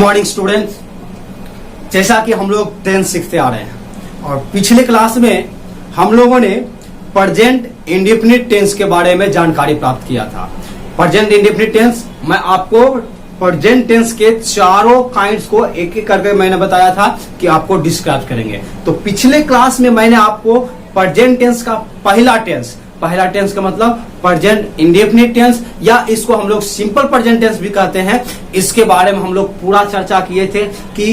Morning students, जैसा कि हम लोग टेंस सीखते आ रहे हैं और पिछले क्लास में हम लोगों ने प्रेजेंट इंडेफिनिट टेंस के बारे में जानकारी प्राप्त किया था। प्रेजेंट इंडेफिनिट टेंस मैं आपको प्रेजेंट टेंस के चारों काइंड्स को एक एक करके मैंने बताया था कि आपको डिस्क्राइब करेंगे। तो पिछले क्लास में मैंने आपको प्रेजेंट टेंस का पहला टेंस का मतलब प्रेजेंट इंडेफिनिट टेंस या इसको हम लोग सिंपल प्रेजेंट टेंस भी कहते हैं, इसके बारे में हम लोग पूरा चर्चा किए थे कि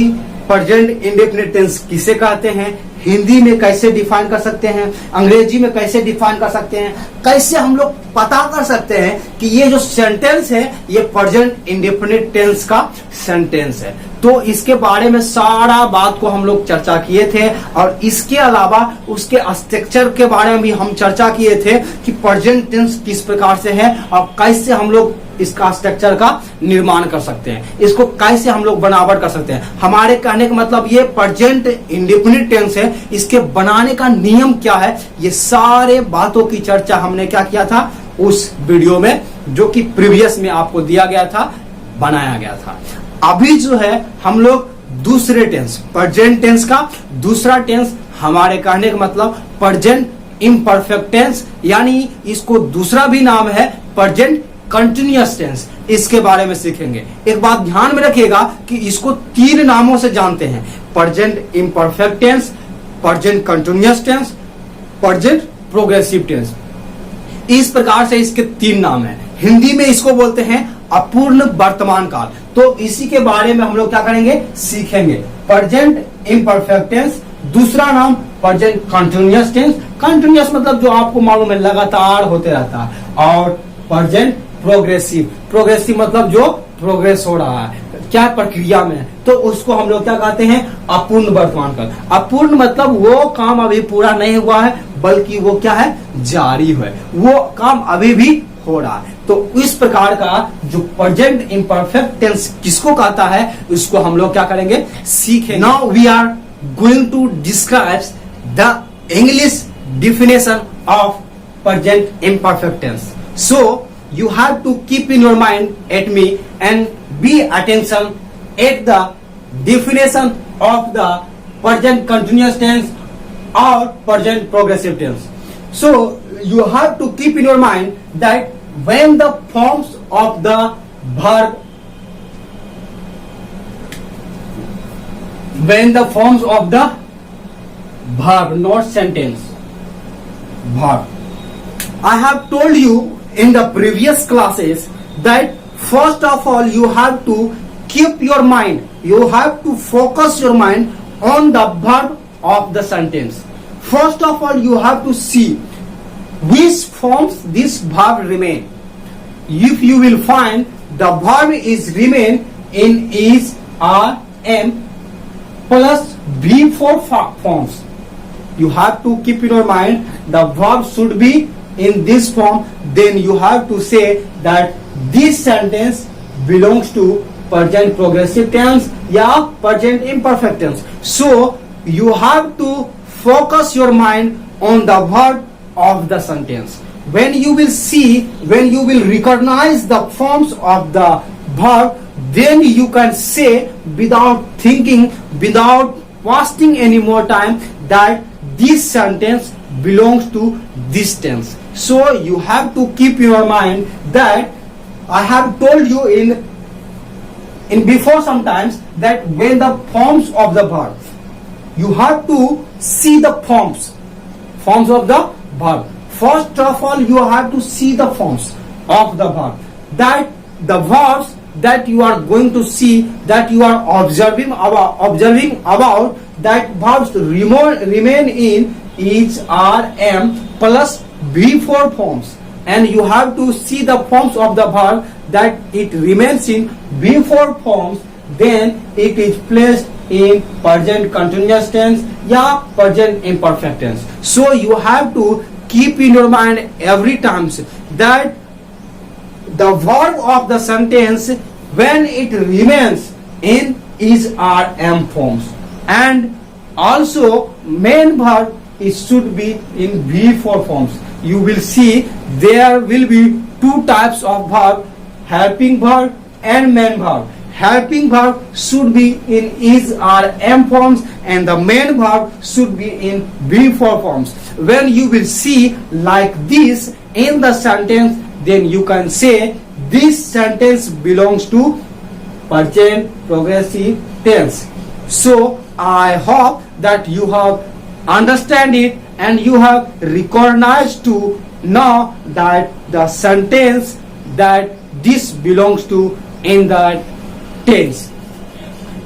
प्रेजेंट इंडेफिनिट टेंस किसे कहते हैं, हिंदी में कैसे डिफाइन कर सकते हैं, अंग्रेजी में कैसे डिफाइन कर सकते हैं, कैसे हम लोग पता कर सकते हैं कि ये जो सेंटेंस है ये प्रेजेंट इंडेफिनिट टेंस का सेंटेंस है। तो इसके बारे में सारा बात को हम लोग चर्चा किए थे और इसके अलावा उसके स्ट्रक्चर के बारे में भी हम चर्चा किए थे कि प्रेजेंट टेंस किस प्रकार से है और कैसे हम लोग इसका स्ट्रक्चर का निर्माण कर सकते हैं, इसको कैसे हम लोग बनावट कर सकते हैं। हमारे कहने का मतलब ये प्रेजेंट इंडेफिनिट टेंस है, इसके बनाने का नियम क्या है, ये सारे बातों की चर्चा हमने क्या किया था उस वीडियो में जो कि प्रीवियस में आपको दिया गया था, बनाया गया था। अभी जो है हम लोग दूसरे टेंस, प्रेजेंट टेंस का दूसरा टेंस, हमारे कहने का मतलब प्रेजेंट इम्परफेक्ट टेंस, यानी इसको दूसरा भी नाम है प्रेजेंट कंटिन्यूअस टेंस, इसके बारे में सीखेंगे। एक बात ध्यान में रखिएगा कि इसको तीन नामों से जानते हैं, present imperfect tense, present continuous tense, present progressive tense. इस प्रकार से इसके तीन नाम हैं। हिंदी में इसको बोलते हैं अपूर्ण वर्तमान काल। तो इसी के बारे में हम लोग क्या करेंगे, सीखेंगे। प्रेजेंट इम्परफेक्ट टेंस, दूसरा नाम प्रेजेंट कंटिन्यूअस टेंस, कंटिन्यूअस मतलब जो आपको मालूम है लगातार होते रहता है, और प्रेजेंट प्रोग्रेसिव मतलब जो प्रोग्रेस हो रहा है, क्या प्रक्रिया में, तो उसको हम लोग क्या कहते हैं अपूर्ण वर्तमान काल। अपूर्ण मतलब वो काम अभी पूरा नहीं हुआ है बल्कि वो क्या है जारी है, वो काम अभी भी हो रहा है। तो इस प्रकार का जो प्रेजेंट इम्परफेक्ट टेंस किसको कहता है उसको हम लोग क्या करेंगे सीखेंगे। Now we are going to describe the English definition of present imperfect tense. So you have to keep in your mind at me and be attention at the definition of the present continuous tense or present progressive tense. So you have to keep in your mind that when the forms of the verb, not sentence, verb. I have told you in the previous classes that first of all you have to keep your mind, you have to focus your mind on the verb of the sentence. First of all you have to see which forms this verb remain. If you will find the verb is remain in is, are, am plus V4 forms, you have to keep in your mind the verb should be in this form, then you have to say that this sentence belongs to present progressive tense या present imperfect tense. So you have to focus your mind on the verb of the sentence. When you will see, when you will recognize the forms of the verb, then you can say without thinking, without wasting any more time, that this sentence belongs to this tense. So you have to keep in your mind that I have told you in before sometimes that when the forms of the verb, you have to see the forms of the verb. First of all you have to see the forms of the verb, that the verbs that you are going to see, that you are observing about, that verbs remain in is, are, am plus V4 forms, and you have to see the forms of the verb that it remains in V4 forms, then it is placed in present continuous tense या present imperfect tense. So you have to keep in your mind every time that the verb of the sentence when it remains in is, are, am forms, and also main verb it should be in V4 forms. You will see there will be two types of verb, helping verb and main verb. helping verb should be in is or am forms and the main verb should be in be for forms. When you will see like this in the sentence, then you can say this sentence belongs to present progressive tense. So I hope that you have understand it and you have recognized to know that the sentence that this belongs to in the tense.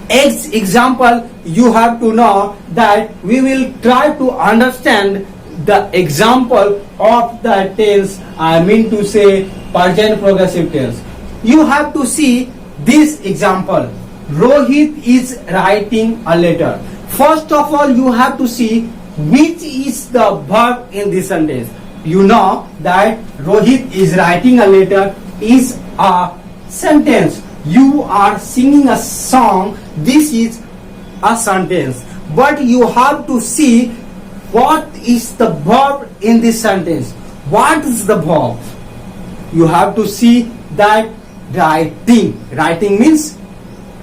Example, you have to know that we will try to understand the example of the tense. I mean to say present progressive tense. You have to see this example. Rohit is writing a letter. First of all, you have to see which is the verb in this sentence. You know that Rohit is writing a letter is a sentence. You are singing a song. This is a sentence. But you have to see what is the verb in this sentence. What is the verb? You have to see that writing. Writing means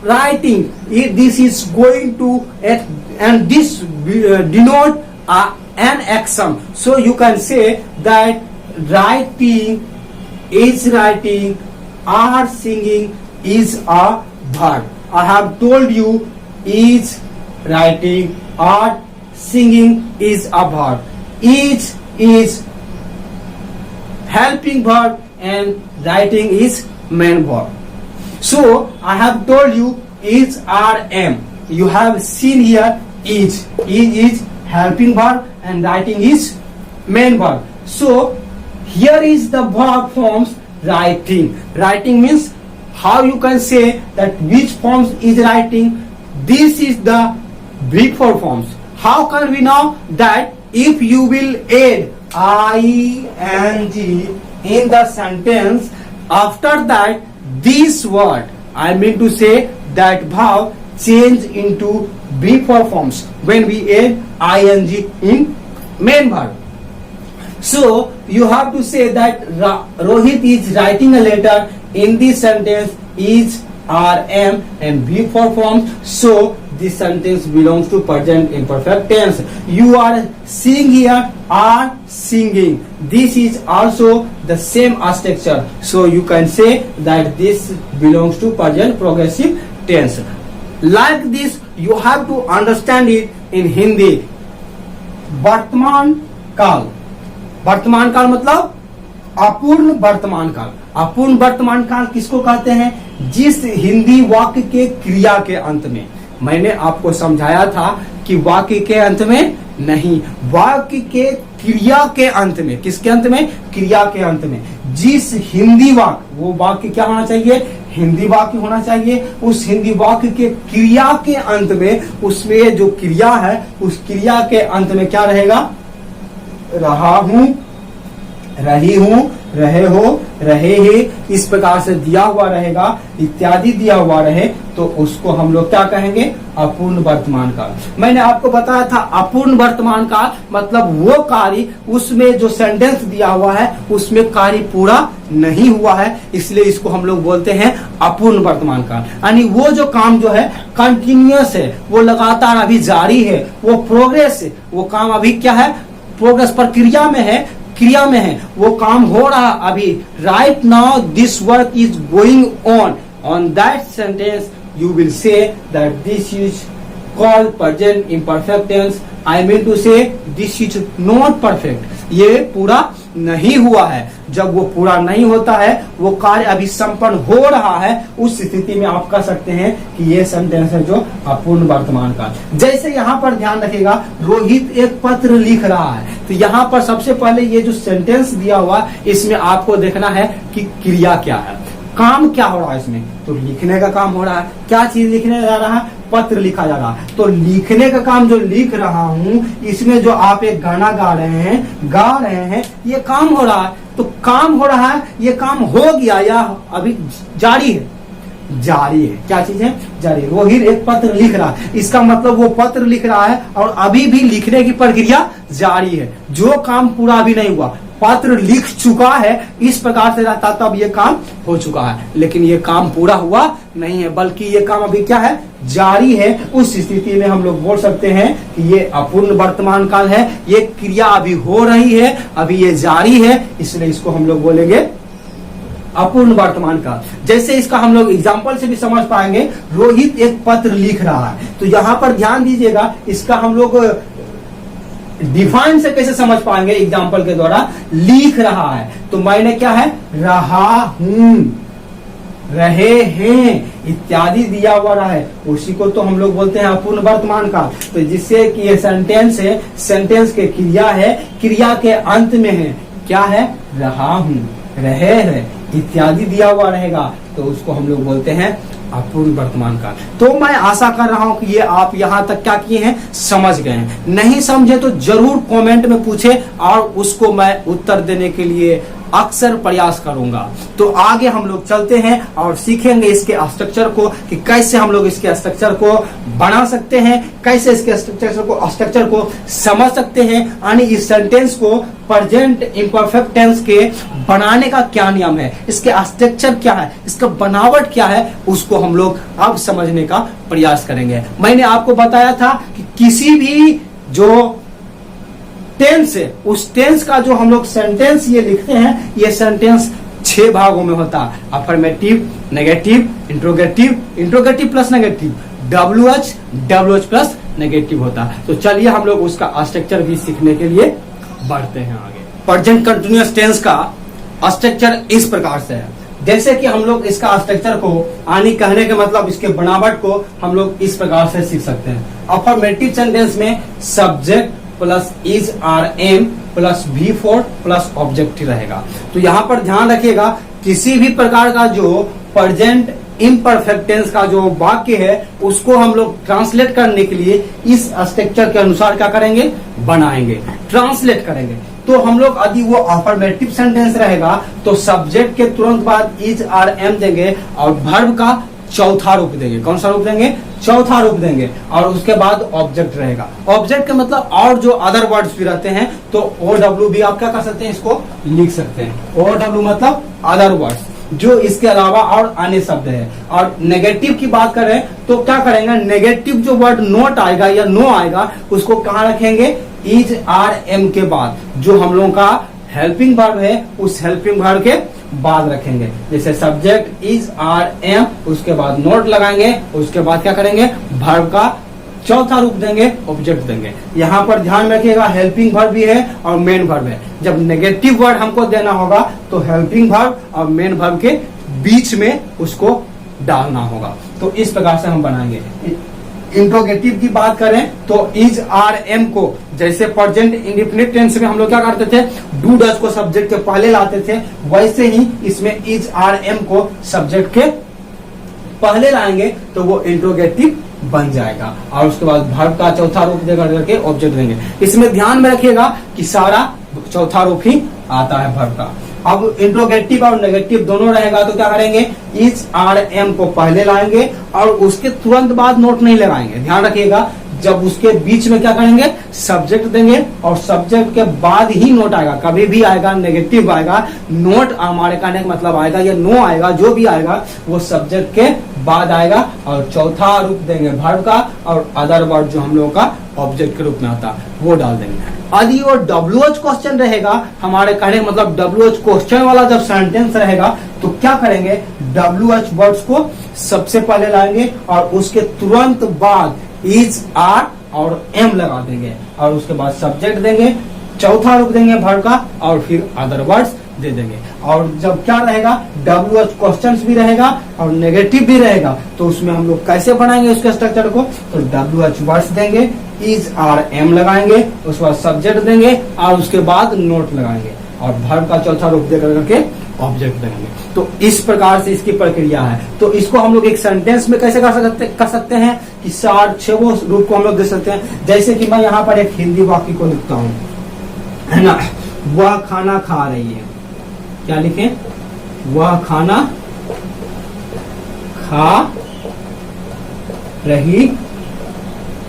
writing. This is going to and this denote an action. So you can say that writing is writing, are singing is a verb. I have told you is writing, are singing is a verb. Is helping verb and writing is main verb. So I have told you is, are, am. You have seen here is helping verb and writing is main verb. So here is the verb forms writing. Writing means how you can say that which forms is writing. This is the verb for forms. How can we know that? If you will add ing in the sentence, after that this word, I mean to say that verb change into verb for forms when we add ing in main verb. So you have to say that Rohit is writing a letter. In this sentence is, are, am and verb for forms. So this sentence belongs to present imperfect tense. You are seeing here are singing. This is also the same structure. So you can say that this belongs to present progressive tense. Like this, you have to understand it in Hindi. वर्तमान काल. वर्तमान काल मतलब अपूर्ण वर्तमान काल. अपूर्ण वर्तमान काल किसको कहते हैं? जिस हिंदी वाक्य के क्रिया के अंत में, मैंने आपको समझाया था कि वाक्य के अंत में नहीं, वाक्य के क्रिया के अंत में. किसके अंत में? क्रिया के अंत में. जिस हिंदी वाक्य, वो वाक्य क्या होना चाहिए? हिंदी वाक्य होना चाहिए. उस हिंदी वाक्य के क्रिया के अंत में, उसमें जो क्रिया है उस क्रिया के अंत में क्या रहेगा? रहा हूं, रही हूं, रहे हो, रहे ही, इस प्रकार से दिया हुआ रहेगा, इत्यादि दिया हुआ रहे तो उसको हम लोग क्या कहेंगे? अपूर्ण वर्तमान काल. मैंने आपको बताया था अपूर्ण वर्तमान काल मतलब वो कार्य, उसमें जो सेंटेंस दिया हुआ है उसमें कार्य पूरा नहीं हुआ है, इसलिए इसको हम लोग बोलते हैं अपूर्ण वर्तमान काल. यानी वो जो काम जो है कंटिन्यूअस है, वो लगातार अभी जारी है, वो प्रोग्रेस है, वो काम अभी क्या है? प्रोग्रेस, प्रक्रिया में है, क्रिया में है, वो काम हो रहा अभी. Right now this work is going on that sentence you will say that this is called present imperfect tense. I mean to say this is not perfect. ये पूरा नहीं हुआ है. जब वो पूरा नहीं होता है, वो कार्य अभी संपन्न हो रहा है, उस स्थिति में आप कह सकते हैं कि ये सेंटेंस है जो अपूर्ण वर्तमान काल. जैसे यहाँ पर ध्यान रखिएगा, रोहित एक पत्र लिख रहा है, तो यहाँ पर सबसे पहले ये जो सेंटेंस दिया हुआ, इसमें आपको देखना है कि क्रिया क्या है, काम क्या हो रहा है इसमें. तो लिखने का काम हो रहा है. क्या चीज लिखने जा रहा है? पत्र लिखा जा रहा है. तो लिखने का काम जो लिख रहा हूं, इसमें जो आप एक गाना गा रहे हैं, ये काम हो रहा है. तो काम हो रहा है, ये काम हो गया या अभी जारी है? जारी है. क्या चीज है? जारी. रोहित एक पत्र लिख रहा है, इसका मतलब वो पत्र लिख रहा है और अभी भी लिखने की प्रक्रिया जारी है. जो काम पूरा अभी नहीं हुआ, पत्र लिख चुका है, इस प्रकार से रहता तब ये काम हो चुका है। लेकिन ये काम पूरा हुआ नहीं है, बल्कि ये काम अभी क्या है, जारी है। उस स्थिति में हम लोग बोल सकते हैं कि ये अपूर्ण वर्तमान काल है, ये क्रिया अभी हो रही है, अभी ये जारी है, इसलिए इसको हम लोग बोलेंगे अपूर्ण वर्तमान काल। जैसे इसका हम लोग एग्जाम्पल से भी समझ पाएंगे, रोहित एक पत्र लिख रहा है, तो यहां पर ध्यान दीजिएगा, इसका हम लोग डिफाइन से कैसे समझ पाएंगे, एग्जाम्पल के द्वारा। लिख रहा है तो मैंने क्या है, रहा हूं, रहे हैं इत्यादि दिया हुआ रहा है, उसी को तो हम लोग बोलते हैं अपूर्ण वर्तमान काल। तो जिससे कि ये सेंटेंस है, सेंटेंस के क्रिया है, क्रिया के अंत में है क्या है, रहा हूं, रहे हैं इत्यादि दिया हुआ रहेगा, तो उसको हम लोग बोलते हैं अपूर्ण वर्तमान काल। तो मैं आशा कर रहा हूं कि ये आप यहां तक क्या किए हैं, समझ गए हैं। नहीं समझे तो जरूर कमेंट में पूछे और उसको मैं उत्तर देने के लिए अक्सर प्रयास करूंगा। तो आगे हम लोग चलते हैं और सीखेंगे इसके स्ट्रक्चर को, कि कैसे हम लोग इसके स्ट्रक्चर को बना सकते हैं, कैसे इसके स्ट्रक्चर को समझ सकते हैं, यानी इस सेंटेंस को प्रेजेंट इम्परफेक्ट टेंस के बनाने का क्या नियम है, इसके स्ट्रक्चर क्या है, इसका बनावट क्या है, उसको हम लोग अब समझने का प्रयास करेंगे। मैंने आपको बताया था कि किसी भी जो टेंस है, उस टेंस का जो हम लोग सेंटेंस ये लिखते हैं, ये सेंटेंस 6 भागों में होता है। Affirmative, negative, interrogative plus negative, WH plus negative होता है। तो चलिए हम लोग उसका स्ट्रक्चर भी सीखने के लिए बढ़ते हैं आगे। प्रेजेंट कंटिन्यूअस टेंस का स्ट्रक्चर इस प्रकार से है। जैसे कि हम लोग इसका स्ट्रक्चर को, यानी कहने के मतलब इसके बनावट को हम लोग इस प्रकार से सीख सकते हैं। अफर्मेटिव सेंटेंस में subject plus is are am plus V4 plus object रहेगा। तो यहाँ पर ध्यान रखिएगा, किसी भी प्रकार का जो प्रेजेंट इम्परफेक्ट टेंस का जो वाक्य है, उसको हम लोग ट्रांसलेट करने के लिए इस स्ट्रक्चर के अनुसार क्या करेंगे, बनाएंगे, ट्रांसलेट करेंगे। तो हम लोग यदि वो अफर्मेटिव सेंटेंस रहेगा तो सब्जेक्ट के तुरंत बाद इज आर एम देंगे और वर्ब का चौथा रूप देंगे। कौन सा रूप देंगे, चौथा रूप देंगे, और उसके बाद ऑब्जेक्ट रहेगा। ऑब्जेक्ट का मतलब और जो अदर वर्ड्स भी रहते हैं, तो OW भी आप क्या कर सकते हैं, इसको लिख सकते हैं। OW मतलब अदर वर्ड्स, जो इसके अलावा और अन्य शब्द है। और नेगेटिव की बात करें तो क्या करेंगे, नेगेटिव जो वर्ड नॉट आएगा या नो आएगा, उसको कहाँ रखेंगे, इज आर एम के बाद, जो हम लोगों का हेल्पिंग वर्ब है, उस हेल्पिंग वर्ब के बाद रखेंगे। जैसे सब्जेक्ट इज आर एम, उसके बाद नोट लगाएंगे, उसके बाद क्या करेंगे, वर्ब का चौथा रूप देंगे, ऑब्जेक्ट देंगे। यहाँ पर ध्यान रखिएगा, हेल्पिंग वर्ब भी है और मेन वर्ब है। जब नेगेटिव वर्ड हमको देना होगा तो हेल्पिंग वर्ब और मेन वर्ब के बीच में उसको डालना होगा। तो इस प्रकार से हम बनाएंगे। इंट्रोगेटिव की बात करें तो इज आर एम को, जैसे प्रेजेंट इंडेफिनिट टेंस में हम लोग क्या करते थे, डू डज को सब्जेक्ट के पहले लाते थे, वैसे ही इसमें इज आर एम को सब्जेक्ट के पहले लाएंगे तो वो इंट्रोगेटिव बन जाएगा, और उसके बाद वर्ब का चौथा रूप देकर करके ऑब्जेक्ट देंगे। इसमें ध्यान में रखिएगा कि सारा चौथा रूप ही आता है वर्ब का। अब इंट्रोगेटिव और नेगेटिव दोनों रहेगा तो क्या करेंगे, इज आर एम को पहले लाएंगे और उसके तुरंत बाद नोट नहीं लगाएंगे। ध्यान रखिएगा, जब उसके बीच में क्या करेंगे, सब्जेक्ट देंगे और सब्जेक्ट के बाद ही नोट आएगा। कभी भी आएगा नेगेटिव आएगा, नोट हमारे कहने का मतलब आएगा या नो आएगा, जो भी आएगा वो सब्जेक्ट के बाद आएगा, और चौथा रूप देंगे वर्ब का, और अदर वर्ड जो हम लोगों का ऑब्जेक्ट के रूप में आता है वो डाल देंगे। यदि वो WH क्वेश्चन रहेगा, हमारे कहने का मतलब WH क्वेश्चन वाला जब सेंटेंस रहेगा तो क्या करेंगे, WH वर्ड्स को सबसे पहले लाएंगे और उसके तुरंत बाद इज आर और एम लगा देंगे, और उसके बाद सब्जेक्ट देंगे, चौथा रूप देंगे वर्ब का, और फिर अदर वर्ड्स दे देंगे। और जब क्या रहेगा, WH क्वेश्चंस भी रहेगा और नेगेटिव भी रहेगा, तो उसमें हम लोग कैसे बनाएंगे उसके स्ट्रक्चर को, तो WH वर्ड्स देंगे, इज आर एम लगाएंगे, उसके बाद सब्जेक्ट देंगे और उसके बाद नोट लगाएंगे, और वर्ब का चौथा रूप देकर करके ऑब्जेक्ट देंगे। तो इस प्रकार से इसकी प्रक्रिया है। तो इसको हम लोग एक सेंटेंस में कैसे कर सकते हैं कि 6 रूप को हम लोग दे सकते हैं। जैसे कि मैं यहाँ पर एक हिंदी वाक्य को लिखता हूँ, है ना, वह खाना खा रही है, क्या लिखें, वह खाना खा रही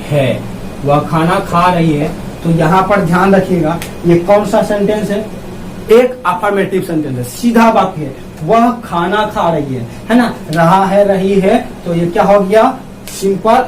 है, वह खाना खा रही है। तो यहाँ पर ध्यान रखिएगा, ये कौन सा सेंटेंस है, एक अफर्मेटिव सेंटेंस है, सीधा वाक्य है, वह खाना खा रही है ना, रहा है, रही है, तो ये क्या हो गया, सिंपल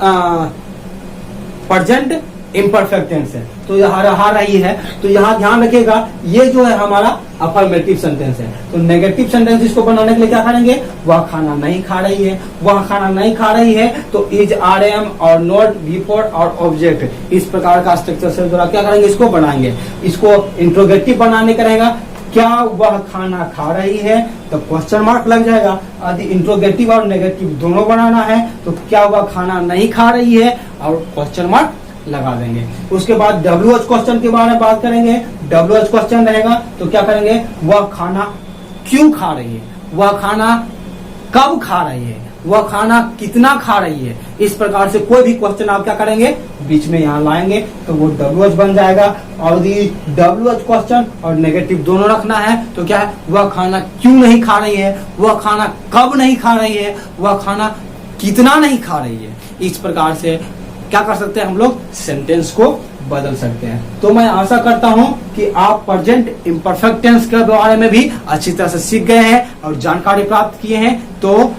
प्रेजेंट इम्परफेक्ट टेंस है। तो यहाँ रहा रही है, तो यहाँ ध्यान रखिएगा ये जो है हमारा अफर्मेटिव सेंटेंस है। तो नेगेटिव सेंटेंस इसको बनाने के लिए क्या करेंगे, वह खाना नहीं खा रही है, वह खाना नहीं खा रही है, तो इज, आर एम और नॉट, बिफोर और ऑब्जेक्ट, इस प्रकार का स्ट्रक्चर से द्वारा क्या करेंगे, इसको बनाएंगे। इसको इंट्रोगेटिव बनाने का रहेगा, क्या वह खाना खा रही है, तो क्वेश्चन मार्क लग जाएगा। यदि इंट्रोगेटिव और नेगेटिव दोनों बनाना है तो क्या वह खाना नहीं खा रही है और क्वेश्चन मार्क लगा देंगे। उसके बाद WH क्वेश्चन के बारे में बात करेंगे। WH क्वेश्चन रहेगा तो क्या करेंगे, वह खाना क्यों खा रही है, वह खाना कब खा रही है, वह खाना कितना खा रही है, इस प्रकार से कोई भी क्वेश्चन आप क्या करेंगे, बीच में यहाँ लाएंगे तो वो WH बन जाएगा। और यदि WH क्वेश्चन और नेगेटिव दोनों रखना है तो क्या है, वह खाना क्यों नहीं खा रही है, वह खाना कब नहीं खा रही है, वह खाना कितना नहीं खा रही है। इस प्रकार से क्या कर सकते हैं हम लोग, सेंटेंस को बदल सकते हैं। तो मैं आशा करता हूं कि आप प्रेजेंट इम्परफेक्ट टेंस के बारे में भी अच्छी तरह से सीख गए हैं और जानकारी प्राप्त किए हैं। तो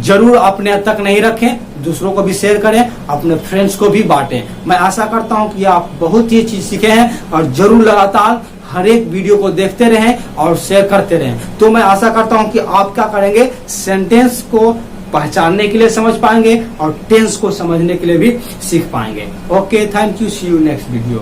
जरूर अपने तक नहीं रखें, दूसरों को भी शेयर करें, अपने फ्रेंड्स को भी बांटें। मैं आशा करता हूं कि आप बहुत ही चीज सीखे हैं और जरूर लगातार हर एक वीडियो को देखते रहें और शेयर करते रहें। तो मैं आशा करता हूं कि आप क्या करेंगे, सेंटेंस को पहचानने के लिए समझ पाएंगे और टेंस को समझने के लिए भी सीख पाएंगे। Okay, thank you, see you next video.